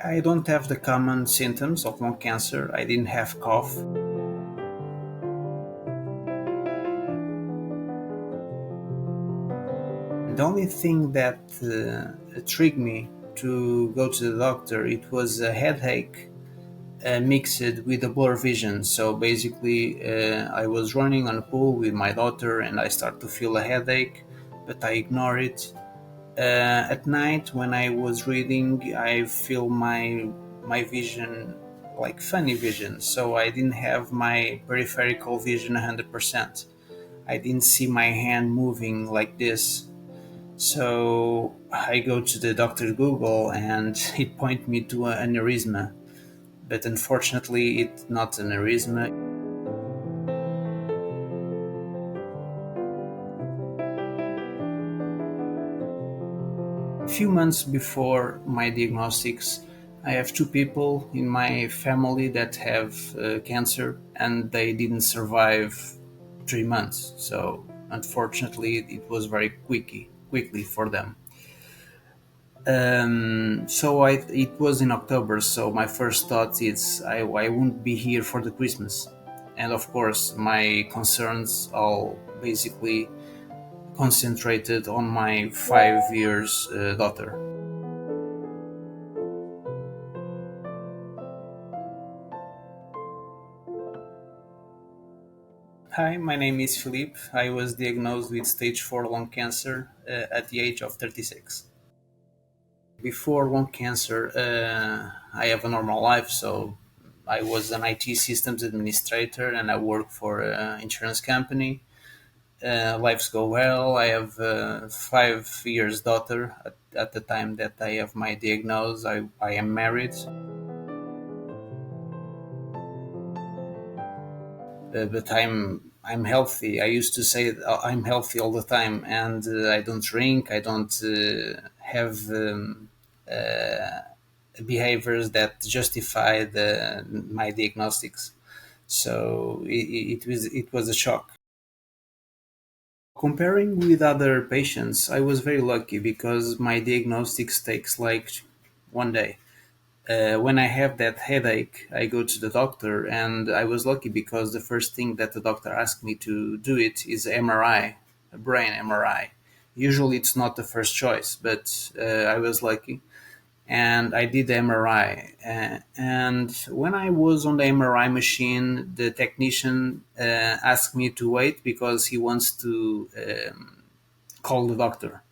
I don't have the common symptoms of lung cancer. I didn't have cough. The only thing that triggered me to go to the doctor, it was a headache mixed with a blur vision. So basically, I was running on a pool with my daughter, and I start to feel a headache, but I ignore it. At night, when I was reading, I feel my vision like funny vision. So I didn't have my peripheral vision 100%. I didn't see my hand moving like this. So I go to the doctor Google, and it point me to an aneurysma, but unfortunately it's not an aneurysma. A few months before my diagnostics, I have two people in my family that have cancer, and they didn't survive 3 months. So unfortunately, it was very quickly for them. It was in October, so my first thought is I won't be here for the Christmas, and of course my concerns all basically concentrated on my 5 years daughter. Hi, my name is Filipe. I was diagnosed with stage 4 lung cancer at the age of 36. Before lung cancer, I have a normal life, so I was an IT systems administrator and I work for an insurance company. Lives go well. I have a 5 years daughter at the time that I have my diagnosis. I am married, but I'm healthy. I used to say I'm healthy all the time, and I don't drink. I don't have behaviors that justify my diagnostics. So it was a shock. Comparing with other patients, I was very lucky because my diagnostics takes like one day. When I have that headache, I go to the doctor, and I was lucky because the first thing that the doctor asked me to do it is MRI, a brain MRI. Usually, it's not the first choice, but I was lucky, and I did the MRI. And when I was on the MRI machine, the technician asked me to wait because he wants to call the doctor.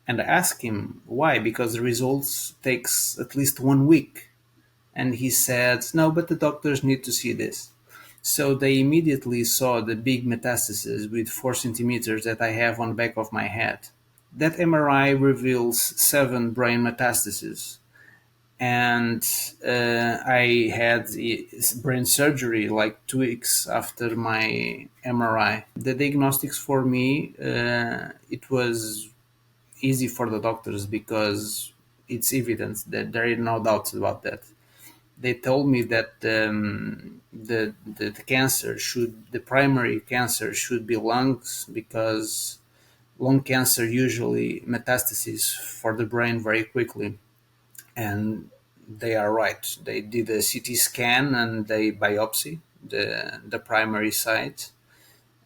And I asked him why, because the results takes at least 1 week. And he said, no, but the doctors need to see this. So they immediately saw the big metastases with 4 centimeters that I have on the back of my head. That MRI reveals 7 brain metastases. And I had brain surgery like 2 weeks after my MRI. The diagnostics for me, it was easy for the doctors because it's evident that there is no doubt about that. They told me that the cancer should the primary cancer should be lungs because lung cancer usually metastases for the brain very quickly, and they are right. They did a CT scan and they biopsy the primary site,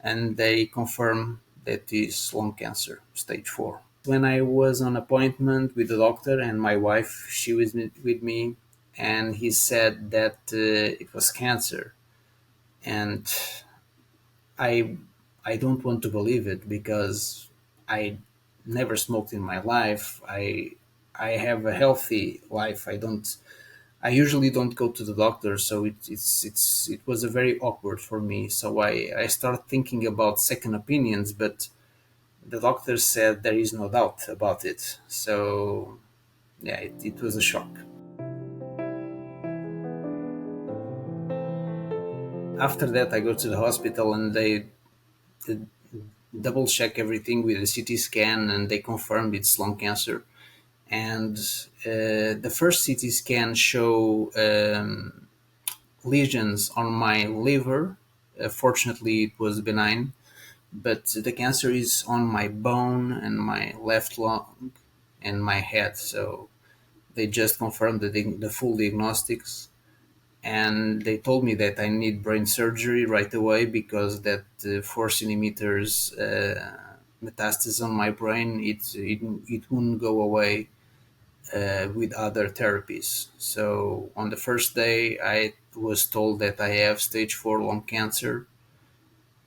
and they confirm that is lung cancer stage 4. When I was on appointment with the doctor and my wife, she was with me, and he said that it was cancer, and I I don't want to believe it because I never smoked in my life. I have a healthy life. I usually don't go to the doctor, so it was a very awkward for me. So I start thinking about second opinions, but the doctor said there is no doubt about it. So yeah, it was a shock. After that, I go to the hospital and they double check everything with a CT scan, and they confirmed it's lung cancer. And the first CT scan show lesions on my liver. Fortunately, it was benign, but the cancer is on my bone and my left lung and my head. So They just confirmed the full diagnostics, and they told me that I need brain surgery right away because that 4 centimeters metastasis on my brain, it wouldn't go away with other therapies. So on the first day, I was told that I have stage 4 lung cancer.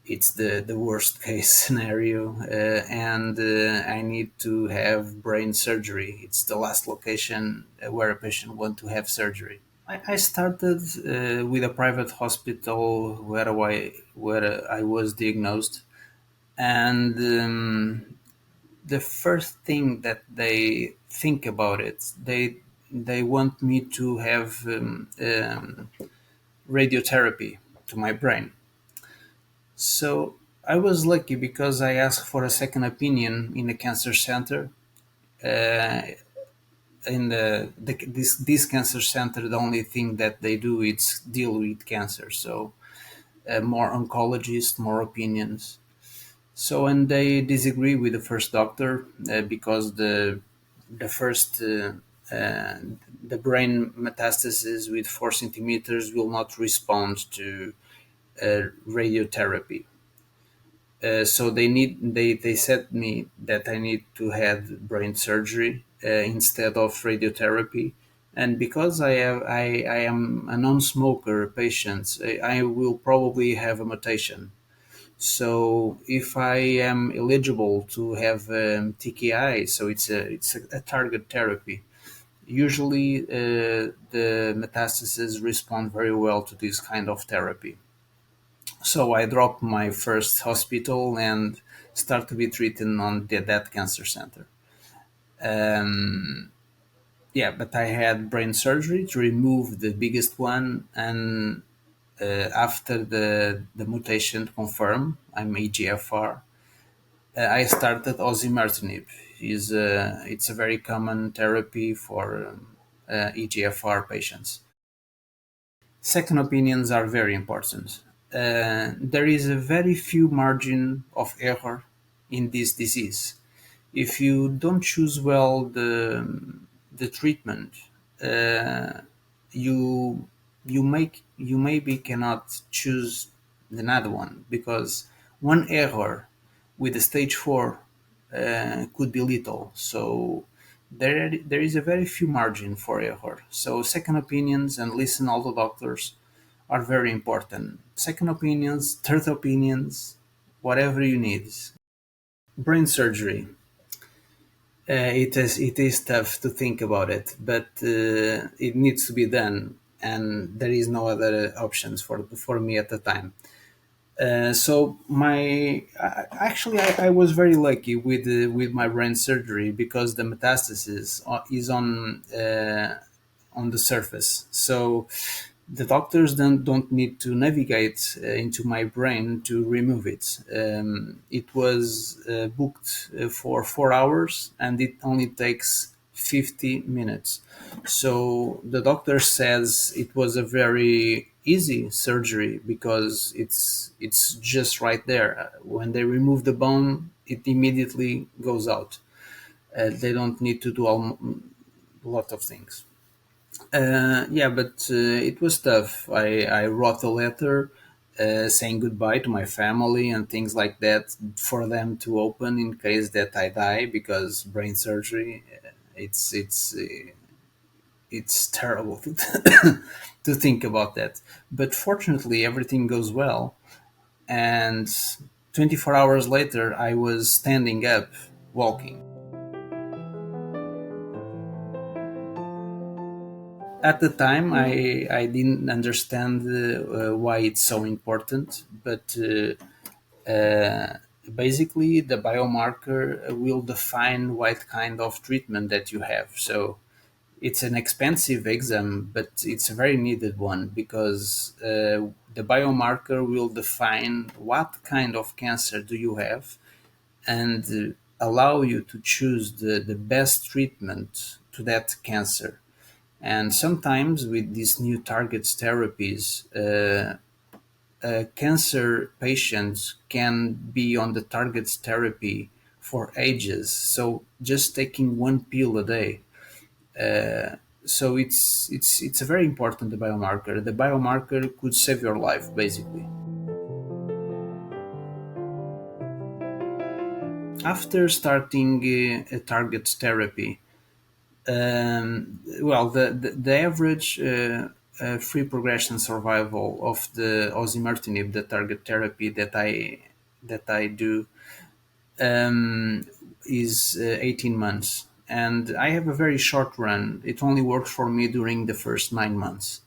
It's the worst case scenario, and I need to have brain surgery. It's the last location where a patient want to have surgery. I started with a private hospital where I was diagnosed, and the first thing that they think about it, they want me to have radiotherapy to my brain. So I was lucky because I asked for a second opinion in the cancer center. Uh, in this cancer center, the only thing that they do is deal with cancer. So more oncologists, more opinions. So and they disagree with the first doctor because the first uh, the brain metastasis with 4 centimeters will not respond to radiotherapy. So they said me that I need to have brain surgery instead of radiotherapy, and because I am a non-smoker patient, I will probably have a mutation. So if I am eligible to have TKI, so it's a target therapy. Usually, the metastases respond very well to this kind of therapy. So I dropped my first hospital and start to be treated on that cancer center. Um, yeah, but I had brain surgery to remove the biggest one, and after the mutation confirmed, I'm EGFR. I started Osimertinib. It's a very common therapy for EGFR patients. Second opinions are very important. There is a very few margin of error in this disease. If you don't choose well the treatment, uh, you you maybe cannot choose another one because one error with the stage 4 could be lethal. So there is a very few margin for error. So second opinions and listen all the doctors are very important. Second opinions, third opinions, whatever you need. Brain surgery. It is tough to think about it, but it needs to be done, and there is no other options for me at the time. So actually I was very lucky with my brain surgery because the metastasis is on the surface. So the doctors don't need to navigate into my brain to remove it. It was booked for 4 hours, and it only takes 50 minutes. So the doctor says it was a very easy surgery because it's just right there. When they remove the bone, it immediately goes out. They don't need to do a lot of things. Yeah, but it was tough. I wrote a letter saying goodbye to my family and things like that for them to open in case that I die because brain surgery, it's terrible to think about that. But fortunately, everything goes well, and 24 hours later, I was standing up, walking. At the time, I didn't understand why it's so important, but basically, the biomarker will define what kind of treatment that you have. So it's an expensive exam, but it's a very needed one because the biomarker will define what kind of cancer do you have and allow you to choose the best treatment to that cancer. And sometimes with these new targets therapies, cancer patients can be on the targets therapy for ages. So just taking one pill a day So it's a very important biomarker. The biomarker could save your life, basically. After starting a target therapy, well, the average free progression survival of the osimertinib, the target therapy that I do, um, is 18 months, and I have a very short run. It only works for me during the first 9 months.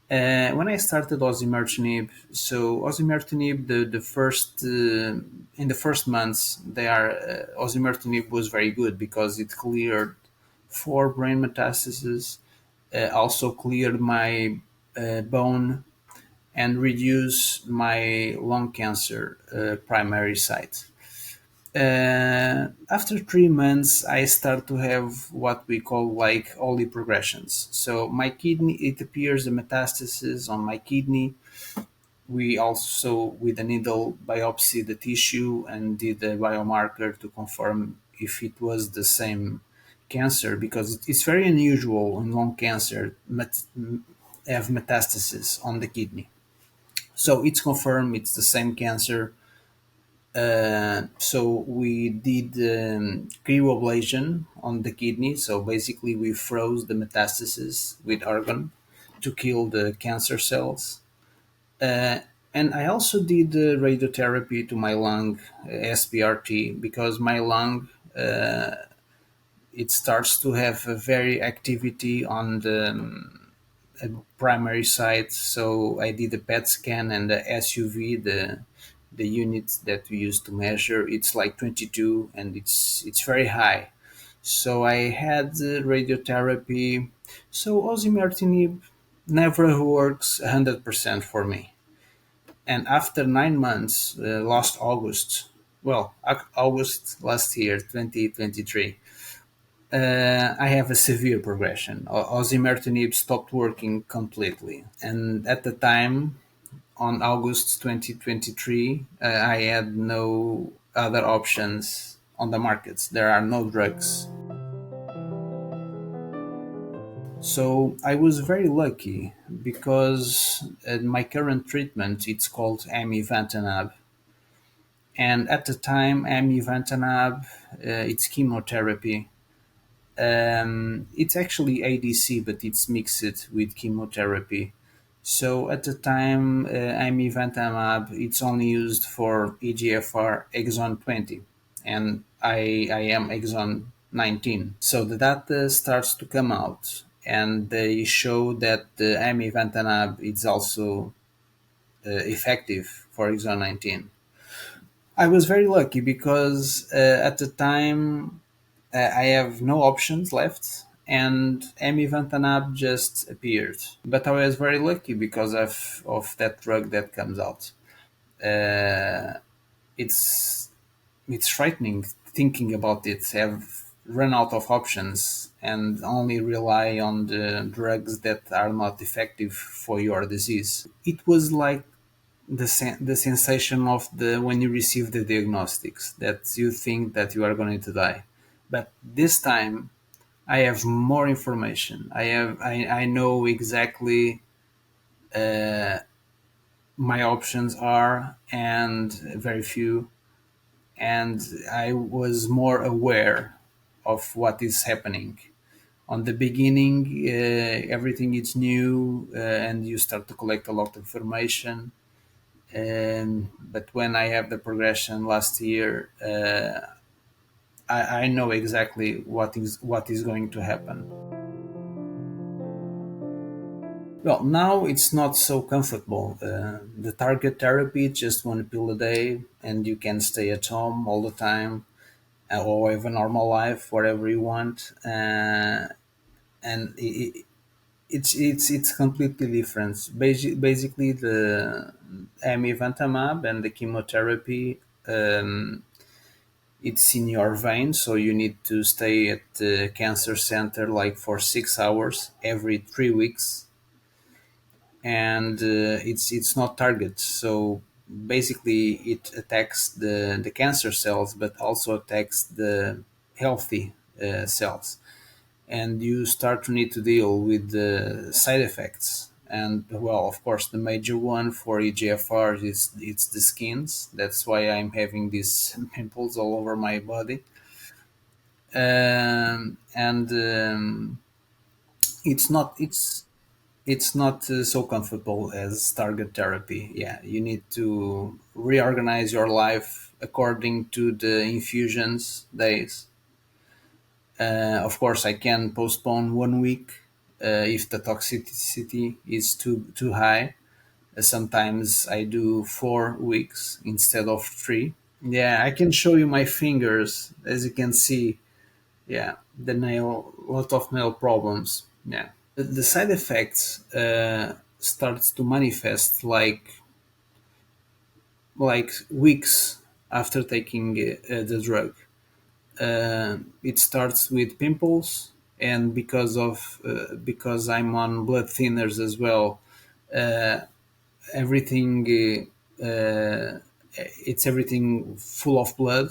When I started osimertinib, so osimertinib, the first in the first months, osimertinib was very good because it cleared 4 brain metastases, also cleared my bone, and reduced my lung cancer primary site. After 3 months, I start to have what we call like early progressions. So my kidney, it appears the metastasis on my kidney. We also, with a needle, biopsy the tissue and did a biomarker to confirm if it was the same cancer, because it's very unusual in lung cancer have metastasis on the kidney. So it's confirmed it's the same cancer. So we did cryoablation on the kidney. So basically, we froze the metastasis with argon to kill the cancer cells. Uh, and I also did radiotherapy to my lung, SBRT, because my lung, it starts to have a very activity on the primary site. So I did a PET scan and the SUV, the units that we use to measure. It's like 22, and it's very high. So I had radiotherapy. So osimertinib never works 100% for me. And after 9 months, last August, well, August last year, 2023, I have a severe progression. Osimertinib stopped working completely. And at the time, on August 2023, I had no other options on the markets. There are no drugs. So I was very lucky because my current treatment, it's called Amivantamab. And at the time, Amivantamab, it's chemotherapy. It's actually ADC, but it's mixed with chemotherapy. So at the time, Amivantamab, it's only used for EGFR exon 20, and I am exon 19. So the data starts to come out, and they show that the Amivantamab is also effective for exon 19. I was very lucky because at the time I have no options left, and Amivantamab just appeared. But I was very lucky because of that drug that comes out. Uh, it's it's frightening thinking about it. Have run out of options and only rely on the drugs that are not effective for your disease. It was like the sensation of the when you receive the diagnostics that you think that you are going to die, but this time I have more information. I know exactly my options are, and very few, and I was more aware of what is happening. On the beginning, everything is new, and you start to collect a lot of information. But when I have the progression last year, I know exactly what is going to happen. Well, now it's not so comfortable. The target therapy is just one pill a day, and you can stay at home all the time, or have a normal life wherever you want. And it's completely different. Basically, the amivantamab and the chemotherapy, it's in your vein, so you need to stay at the cancer center like for 6 hours every 3 weeks, and it's not target. So basically, it attacks the cancer cells, but also attacks the healthy cells. and you start to need to deal with the side effects. And well, of course, the major one for EGFR is it's the skins. That's why I'm having these pimples all over my body. And it's not it's not so comfortable as target therapy. Yeah, you need to reorganize your life according to the infusions days. Of course, I can postpone 1 week if the toxicity is too high. Sometimes I do 4 weeks instead of three. Yeah, I can show you my fingers, as you can see. Yeah, the nail, lot of nail problems. Yeah, the side effects starts to manifest like weeks after taking the drug. It starts with pimples, and because I'm on blood thinners as well, uh, everything it's everything full of blood.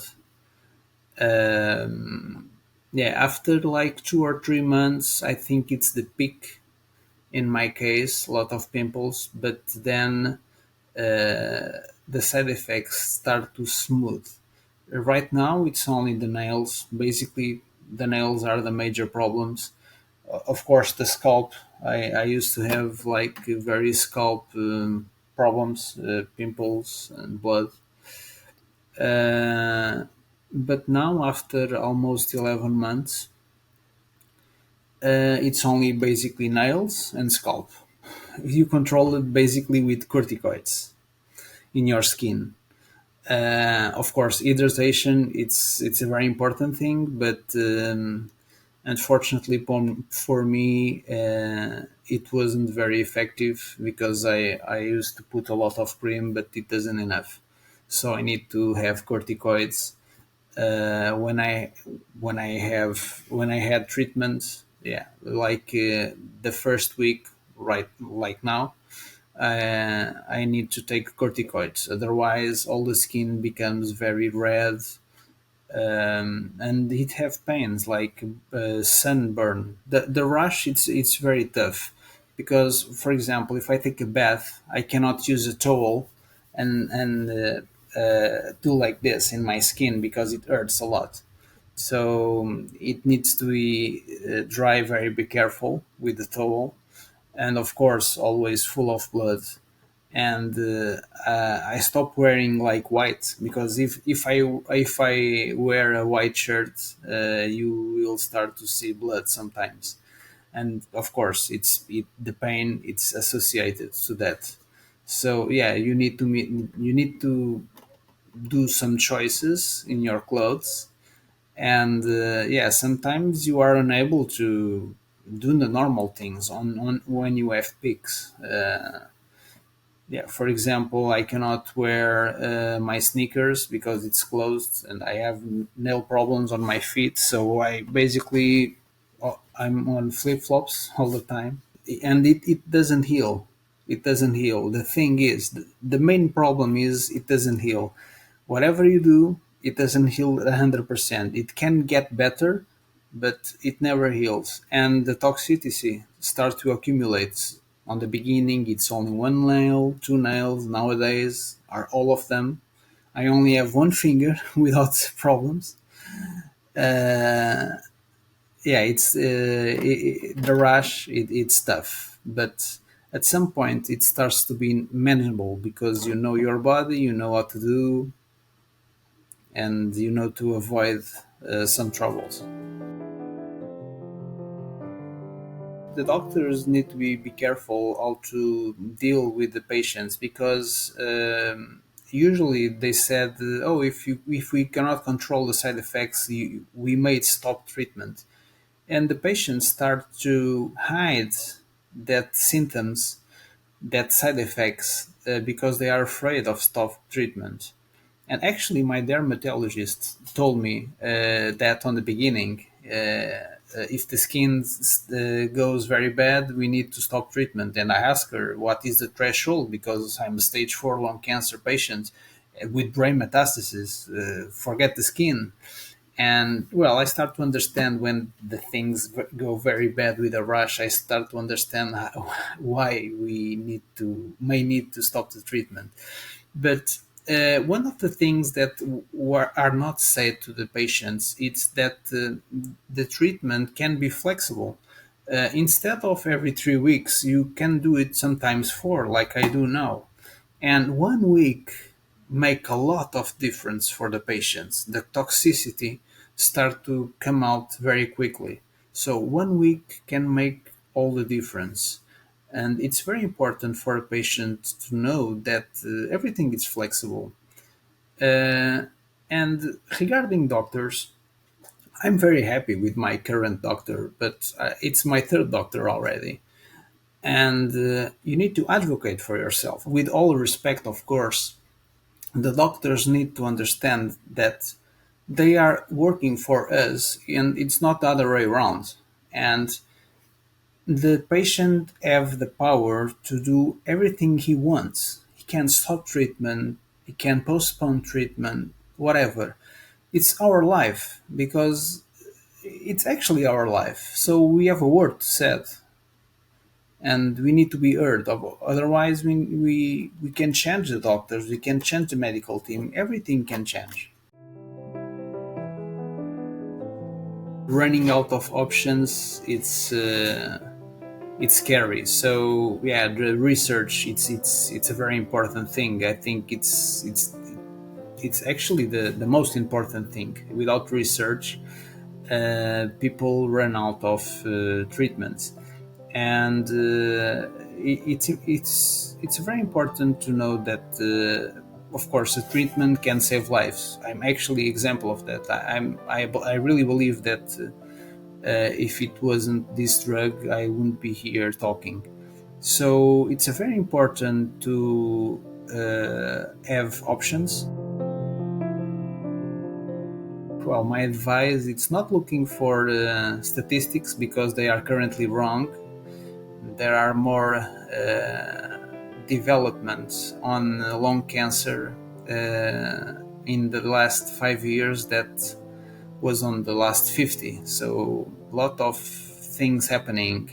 Yeah, after like 2 or 3 months, I think it's the peak in my case, a lot of pimples, but then the side effects start to smooth. Right now, it's only the nails. Basically, the nails are the major problems. Of course, the scalp. I used to have like very scalp problems, pimples and blood. Uh, but now, after almost 11 months, it's only basically nails and scalp. You control it basically with corticoids in your skin. Of course, hydration it's a very important thing, but unfortunately for me, it wasn't very effective because I used to put a lot of cream, but it doesn't enough. So I need to have corticoids when I had treatment. Yeah, like the first week, right, like now I need to take corticoids. Otherwise, all the skin becomes very red, and it have pains like sunburn. The rash it's very tough because, for example, if I take a bath, I cannot use a towel and do like this in my skin because it hurts a lot. So it needs to be dry. Be careful with the towel, and of course, always full of blood. And I stopped wearing like white because if I wear a white shirt, you will start to see blood sometimes, and of course the pain it's associated to that. So yeah, you need to do some choices in your clothes, and yeah, sometimes you are unable to do the normal things on when you have peaks. Yeah, for example, I cannot wear my sneakers because it's closed, and I have nail problems on my feet. So I basically I'm on flip flops all the time, and it doesn't heal. It doesn't heal. The thing is, the main problem is it doesn't heal. Whatever you do, it doesn't heal 100%. It can get better, but it never heals. And the toxicity starts to accumulate. On the beginning, it's only one nail, two nails. Nowadays, are all of them. I only have one finger without problems. Uh, yeah, the rash. It's tough, but at some point, it starts to be manageable because you know your body, you know what to do, and you know to avoid some troubles. The doctors need to be careful how to deal with the patients because usually they said, oh, if we cannot control the side effects, we may stop treatment, and the patients start to hide that symptoms, that side effects, because they are afraid of stop treatment. And actually, my dermatologist told me that on the beginning, if the skin goes very bad, we need to stop treatment. And I asked her, what is the threshold? Because I'm a stage 4 lung cancer patient with brain metastases. Forget the skin. And well, I start to understand when the things go very bad with a rush. I start to understand why we may need to stop the treatment. But one of the things that are not said to the patients is that the treatment can be flexible. Instead of every 3 weeks, you can do it sometimes four, like I do now. And 1 week make a lot of difference for the patients. The toxicity start to come out very quickly. So 1 week can make all the difference. And it's very important for a patient to know that everything is flexible. Uh, and regarding doctors, I'm very happy with my current doctor, but it's my third doctor already. And you need to advocate for yourself. With all respect, of course, the doctors need to understand that they are working for us and it's not the other way around. And the patient have the power to do everything he wants. He can stop treatment, he can postpone treatment, whatever. It's our life because it's actually our life. So we have a word to say and we need to be heard. Otherwise, we can change the doctors, we can change the medical team, everything can change. Running out of options, it's scary. So yeah, the research, it's a very important thing. I think it's actually the most important thing. Without research, people run out of treatments, and it's very important to know that of course a treatment can save lives. I'm actually example of that. I really believe that if it wasn't this drug, I wouldn't be here talking. So it's a very important to have options. Well, my advice, it's not looking for statistics because they are currently wrong. There are more developments on lung cancer in the last 5 years that was on the last 50. So a lot of things happening,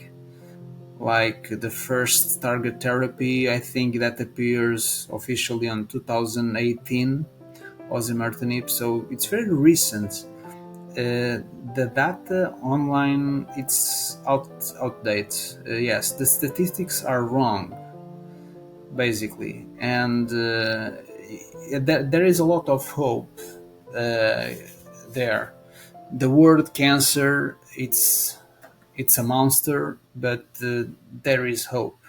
like the first target therapy, I think that appears officially on 2018, Osimertinib. So it's very recent. The data online, it's outdated. Yes, the statistics are wrong, basically, and there is a lot of hope uh, there. The word cancer, it's a monster, but there is hope.